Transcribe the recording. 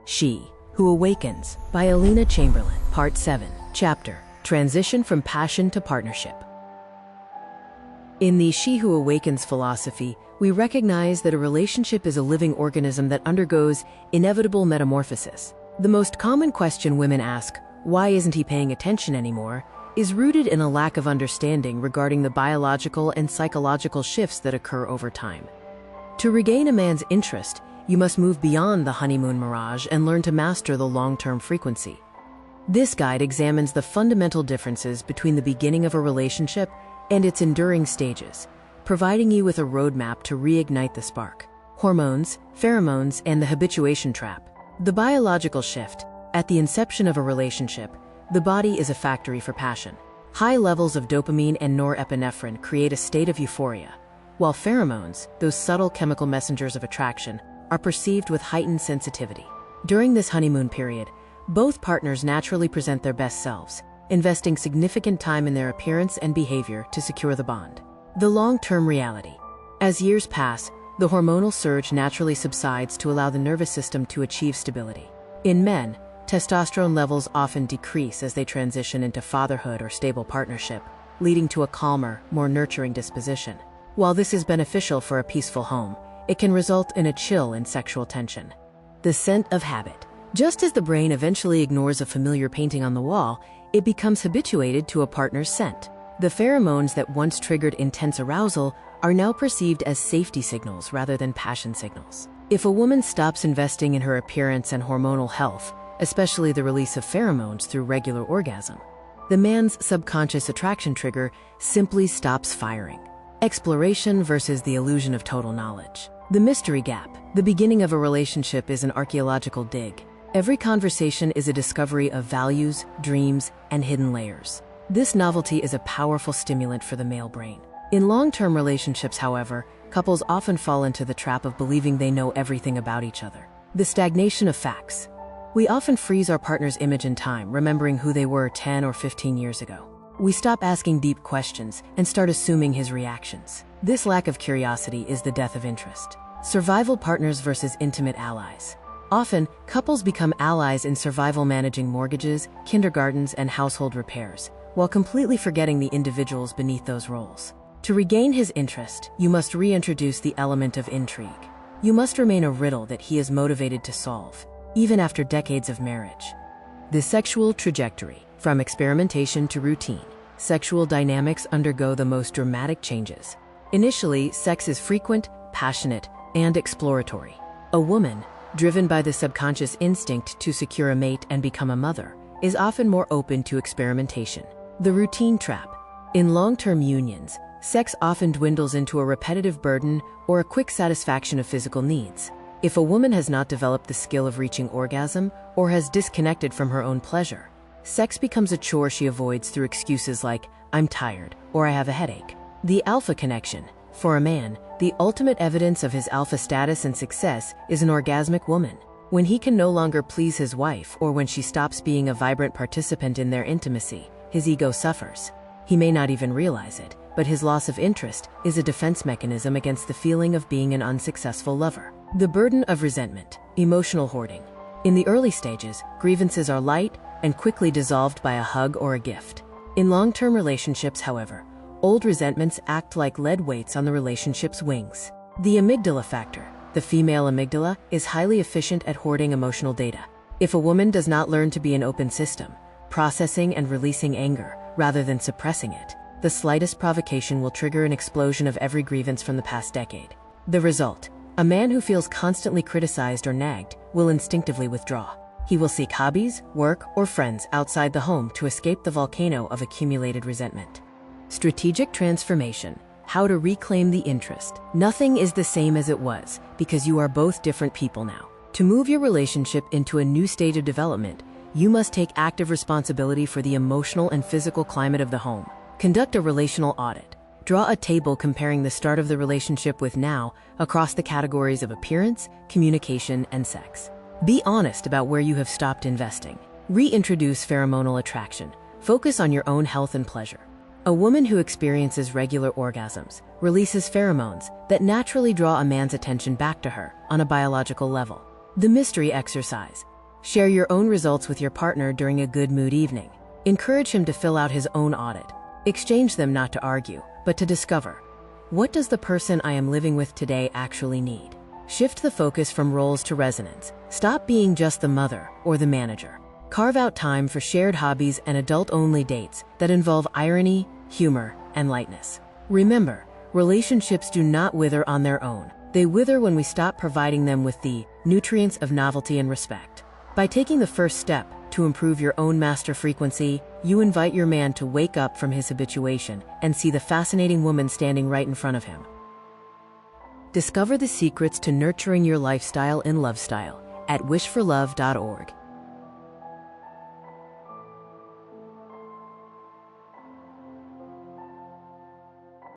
She Who Awakens by Alina Chamberlain, Part 7, Chapter, Transition from Passion to Partnership. In the She Who Awakens philosophy, we recognize that a relationship is a living organism that undergoes inevitable metamorphosis. The most common question women ask, "Why isn't he paying attention anymore?" is rooted in a lack of understanding regarding the biological and psychological shifts that occur over time. To regain a man's interest, you must move beyond the honeymoon mirage and learn to master the long-term frequency. This guide examines the fundamental differences between the beginning of a relationship and its enduring stages, providing you with a roadmap to reignite the spark. Hormones, pheromones, and the habituation trap. The biological shift. At the inception of a relationship, the body is a factory for passion. High levels of dopamine and norepinephrine create a state of euphoria, while pheromones, those subtle chemical messengers of attraction, are perceived with heightened sensitivity. During this honeymoon period, both partners naturally present their best selves, investing significant time in their appearance and behavior to secure the bond. The long-term reality. As years pass, the hormonal surge naturally subsides to allow the nervous system to achieve stability. In men, testosterone levels often decrease as they transition into fatherhood or stable partnership, leading to a calmer, more nurturing disposition. While this is beneficial for a peaceful home, it can result in a chill in sexual tension. The scent of habit. Just as the brain eventually ignores a familiar painting on the wall, it becomes habituated to a partner's scent. The pheromones that once triggered intense arousal are now perceived as safety signals rather than passion signals. If a woman stops investing in her appearance and hormonal health, especially the release of pheromones through regular orgasm, the man's subconscious attraction trigger simply stops firing. Exploration versus the illusion of total knowledge. The mystery gap. The beginning of a relationship is an archaeological dig. Every conversation is a discovery of values, dreams, and hidden layers. This novelty is a powerful stimulant for the male brain. In long-term relationships, however, couples often fall into the trap of believing they know everything about each other. The stagnation of facts. We often freeze our partner's image in time, remembering who they were 10 or 15 years ago. We stop asking deep questions and start assuming his reactions. This lack of curiosity is the death of interest. Survival partners versus intimate allies. Often, couples become allies in survival, managing mortgages, kindergartens, and household repairs, while completely forgetting the individuals beneath those roles. To regain his interest, you must reintroduce the element of intrigue. You must remain a riddle that he is motivated to solve, even after decades of marriage. The sexual trajectory. From experimentation to routine, sexual dynamics undergo the most dramatic changes. Initially, sex is frequent, passionate, and exploratory. A woman, driven by the subconscious instinct to secure a mate and become a mother, is often more open to experimentation. The routine trap. In long-term unions, sex often dwindles into a repetitive burden or a quick satisfaction of physical needs. If a woman has not developed the skill of reaching orgasm or has disconnected from her own pleasure, sex becomes a chore she avoids through excuses like, "I'm tired," or "I have a headache." The alpha connection. For a man, the ultimate evidence of his alpha status and success is an orgasmic woman. When he can no longer please his wife, or when she stops being a vibrant participant in their intimacy, his ego suffers. He may not even realize it, but his loss of interest is a defense mechanism against the feeling of being an unsuccessful lover. The burden of resentment. Emotional hoarding. In the early stages, grievances are light and quickly dissolved by a hug or a gift. In long-term relationships, however, old resentments act like lead weights on the relationship's wings. The amygdala factor. The female amygdala is highly efficient at hoarding emotional data. If a woman does not learn to be an open system, processing and releasing anger rather than suppressing it, the slightest provocation will trigger an explosion of every grievance from the past decade. The result: a man who feels constantly criticized or nagged will instinctively withdraw. He will seek hobbies, work, or friends outside the home to escape the volcano of accumulated resentment. Strategic transformation. How to reclaim the interest. Nothing is the same as it was, because you are both different people now. To move your relationship into a new stage of development, you must take active responsibility for the emotional and physical climate of the home. Conduct a relational audit. Draw a table comparing the start of the relationship with now across the categories of appearance, communication, and sex. Be honest about where you have stopped investing. Reintroduce pheromonal attraction. Focus on your own health and pleasure. A woman who experiences regular orgasms releases pheromones that naturally draw a man's attention back to her on a biological level. The mystery exercise. Share your own results with your partner during a good mood evening. Encourage him to fill out his own audit. Exchange them not to argue, but to discover. What does the person I am living with today actually need? Shift the focus from roles to resonance. Stop being just the mother or the manager. Carve out time for shared hobbies and adult-only dates that involve irony, humor, and lightness. Remember, relationships do not wither on their own. They wither when we stop providing them with the nutrients of novelty and respect. By taking the first step to improve your own master frequency, you invite your man to wake up from his habituation and see the fascinating woman standing right in front of him. Discover the secrets to nurturing your lifestyle and love style at wishforlove.org.